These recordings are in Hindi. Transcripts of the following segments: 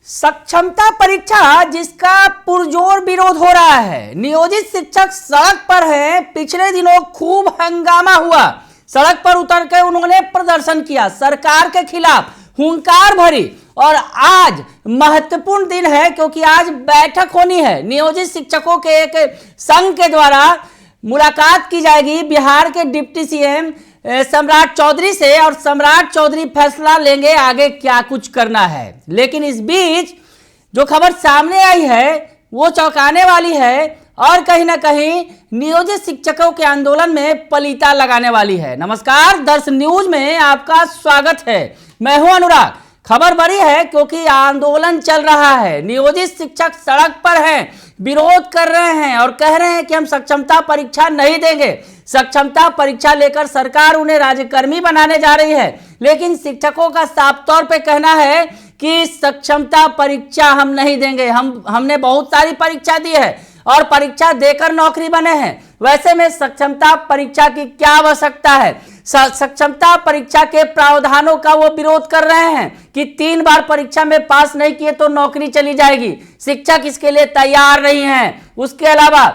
सक्षमता परीक्षा जिसका पुरजोर विरोध हो रहा है। नियोजित शिक्षक सड़क पर हैं। पिछले दिनों खूब हंगामा हुआ। सड़क पर उतर कर उन्होंने प्रदर्शन किया, सरकार के खिलाफ हुंकार भरी। और आज महत्वपूर्ण दिन है क्योंकि आज बैठक होनी है। नियोजित शिक्षकों के एक संघ के द्वारा मुलाकात की जाएगी बिहार के डिप्टी सीएम सम्राट चौधरी से, और सम्राट चौधरी फैसला लेंगे आगे क्या कुछ करना है। लेकिन इस बीच जो खबर सामने आई है वो चौंकाने वाली है और कहीं ना कहीं नियोजित शिक्षकों के आंदोलन में पलीता लगाने वाली है। नमस्कार, दर्श न्यूज में आपका स्वागत है। मैं हूं अनुराग। खबर बड़ी है क्योंकि आंदोलन चल रहा है। नियोजित शिक्षक सड़क पर हैं, विरोध कर रहे हैं और कह रहे हैं कि हम सक्षमता परीक्षा नहीं देंगे। सक्षमता परीक्षा लेकर सरकार उन्हें राज्यकर्मी बनाने जा रही है। लेकिन शिक्षकों का साफ तौर पे कहना है कि सक्षमता परीक्षा हम नहीं देंगे। हमने बहुत सारी परीक्षा दी है और परीक्षा देकर नौकरी बने हैं। वैसे में सक्षमता परीक्षा की क्या आवश्यकता है? सक्षमता परीक्षा के प्रावधानों का वो विरोध कर रहे हैं कि 3 बार परीक्षा में पास नहीं किए तो नौकरी चली जाएगी। शिक्षक इसके लिए तैयार नहीं हैं। उसके अलावा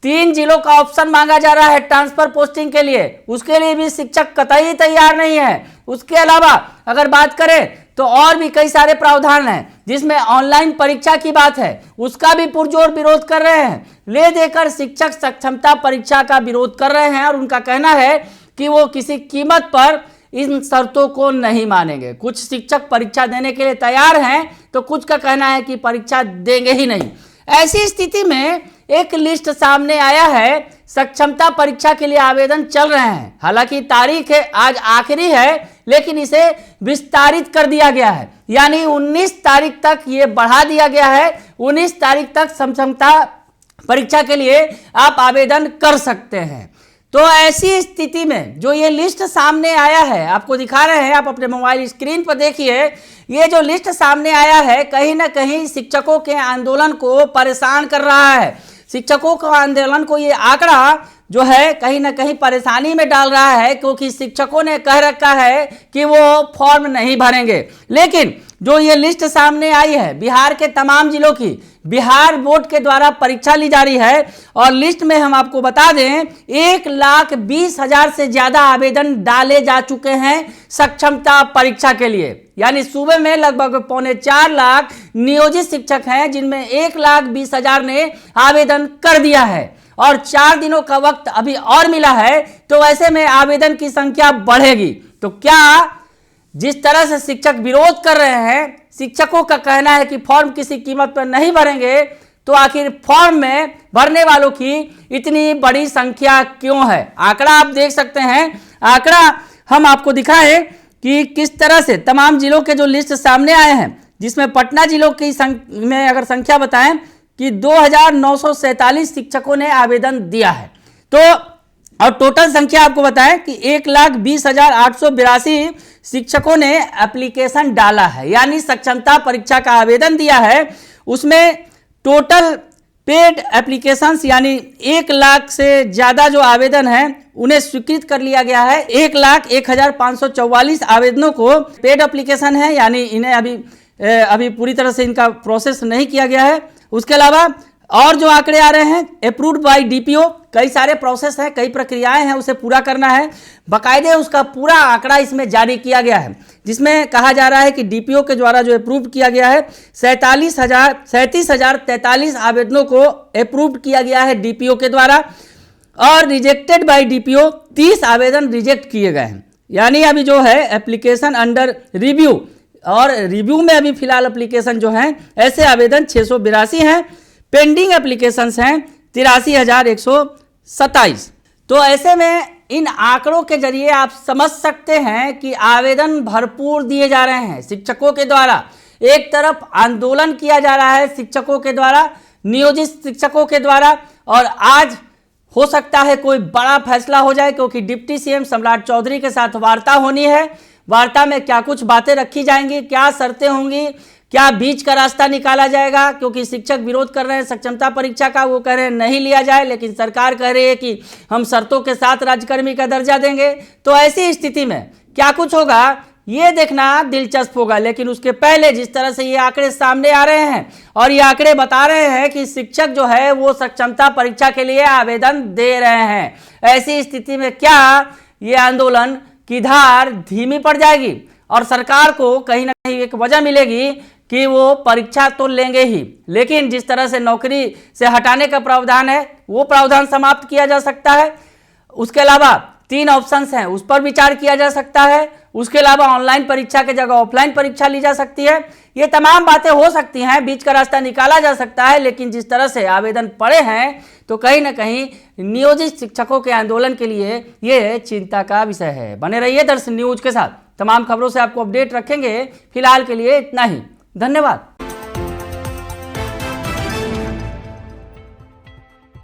3 जिलों का ऑप्शन मांगा जा रहा है ट्रांसफर पोस्टिंग के लिए, उसके लिए भी शिक्षक कतई तैयार नहीं है। उसके अलावा अगर बात करें तो और भी कई सारे प्रावधान हैं जिसमें ऑनलाइन परीक्षा की बात है, उसका भी पुरजोर विरोध कर रहे हैं। ले देकर शिक्षक सक्षमता परीक्षा का विरोध कर रहे हैं और उनका कहना है कि वो किसी कीमत पर इन शर्तों को नहीं मानेंगे। कुछ शिक्षक परीक्षा देने के लिए तैयार हैं तो कुछ का कहना है कि परीक्षा देंगे ही नहीं। ऐसी स्थिति में एक लिस्ट सामने आया है। सक्षमता परीक्षा के लिए आवेदन चल रहे हैं। हालांकि तारीख है आज आखिरी है, लेकिन इसे विस्तारित कर दिया गया है, यानी 19 तारीख तक ये बढ़ा दिया गया है। 19 तारीख तक सक्षमता परीक्षा के लिए आप आवेदन कर सकते हैं। तो ऐसी स्थिति में जो ये लिस्ट सामने आया है, आपको दिखा रहे हैं, आप अपने मोबाइल स्क्रीन पर देखिए। ये जो लिस्ट सामने आया है कहीं ना कहीं शिक्षकों के आंदोलन को परेशान कर रहा है। शिक्षकों के आंदोलन को ये आंकड़ा जो है कहीं ना कहीं परेशानी में डाल रहा है, क्योंकि शिक्षकों ने कह रखा है कि वो फॉर्म नहीं भरेंगे। लेकिन जो ये लिस्ट सामने आई है बिहार के तमाम जिलों की, बिहार बोर्ड के द्वारा परीक्षा ली जा रही है और लिस्ट में हम आपको बता दें 1,20,000 से ज्यादा आवेदन डाले जा चुके हैं सक्षमता परीक्षा के लिए। यानी सूबे में लगभग 3.25 लाख नियोजित शिक्षक हैं जिनमें 1,20,000 ने आवेदन कर दिया है और 4 दिनों का वक्त अभी और मिला है। तो ऐसे में आवेदन की संख्या बढ़ेगी। तो क्या जिस तरह से शिक्षक विरोध कर रहे हैं, शिक्षकों का कहना है कि फॉर्म किसी कीमत पर नहीं भरेंगे, तो आखिर फॉर्म में भरने वालों की इतनी बड़ी संख्या क्यों है? आंकड़ा आप देख सकते हैं। आंकड़ा हम आपको दिखाएं कि किस तरह से तमाम जिलों के जो लिस्ट सामने आए हैं, जिसमें पटना जिलों की में अगर संख्या बताएं कि 2,947 शिक्षकों ने आवेदन दिया है। तो और टोटल संख्या आपको बताएं कि 1,20,882 शिक्षकों ने एप्लीकेशन डाला है, यानी सक्षमता परीक्षा का आवेदन दिया है। उसमें टोटल पेड एप्लीकेशंस यानी 1 लाख से ज़्यादा जो आवेदन हैं उन्हें स्वीकृत कर लिया गया है। 1,01,544 आवेदनों को पेड एप्लीकेशन है, यानी इन्हें अभी पूरी तरह से इनका प्रोसेस नहीं किया गया है। उसके अलावा और जो आंकड़े आ रहे हैं अप्रूव्ड बाय डीपीओ, कई सारे प्रोसेस हैं, कई प्रक्रियाएं हैं, उसे पूरा करना है। बाकायदे उसका पूरा आंकड़ा इसमें जारी किया गया है, जिसमें कहा जा रहा है कि डीपीओ के द्वारा जो अप्रूव किया गया है 37,043 आवेदनों को अप्रूव किया गया है डीपीओ के द्वारा, और रिजेक्टेड बाय डीपीओ 30 आवेदन रिजेक्ट किए गए हैं। यानी अभी जो है एप्लीकेशन अंडर रिव्यू, और रिव्यू में अभी फिलहाल एप्लीकेशन जो हैं ऐसे आवेदन 682 हैं। पेंडिंग एप्लीकेशंस हैं 83,127। तो ऐसे में इन आंकड़ों के जरिए आप समझ सकते हैं कि आवेदन भरपूर दिए जा रहे हैं शिक्षकों के द्वारा। एक तरफ आंदोलन किया जा रहा है शिक्षकों के द्वारा, नियोजित शिक्षकों के द्वारा, और आज हो सकता है कोई बड़ा फैसला हो जाए क्योंकि डिप्टी सीएम सम्राट चौधरी के साथ वार्ता होनी है। वार्ता में क्या कुछ बातें रखी जाएंगी, क्या शर्तें होंगी, क्या बीच का रास्ता निकाला जाएगा, क्योंकि शिक्षक विरोध कर रहे हैं सक्षमता परीक्षा का, वो कह रहे हैं नहीं लिया जाए, लेकिन सरकार कह रही है कि हम शर्तों के साथ राज्यकर्मी का दर्जा देंगे। तो ऐसी स्थिति में क्या कुछ होगा ये देखना दिलचस्प होगा। लेकिन उसके पहले जिस तरह से ये आंकड़े सामने आ रहे हैं और ये आंकड़े बता रहे हैं कि शिक्षक जो है वो सक्षमता परीक्षा के लिए आवेदन दे रहे हैं, ऐसी स्थिति में क्या ये आंदोलन की धार धीमी पड़ जाएगी और सरकार को कहीं ना कहीं एक वजह मिलेगी कि वो परीक्षा तो लेंगे ही, लेकिन जिस तरह से नौकरी से हटाने का प्रावधान है वो प्रावधान समाप्त किया जा सकता है। उसके अलावा 3 ऑप्शंस हैं, उस पर विचार किया जा सकता है। उसके अलावा ऑनलाइन परीक्षा की जगह ऑफलाइन परीक्षा ली जा सकती है। ये तमाम बातें हो सकती हैं, बीच का रास्ता निकाला जा सकता है। लेकिन जिस तरह से आवेदन पड़े हैं तो कहीं ना कहीं नियोजित शिक्षकों के आंदोलन के लिए ये चिंता का विषय है। बने रहिए दर्शन न्यूज के साथ, तमाम खबरों से आपको अपडेट रखेंगे। फिलहाल के लिए इतना ही, धन्यवाद।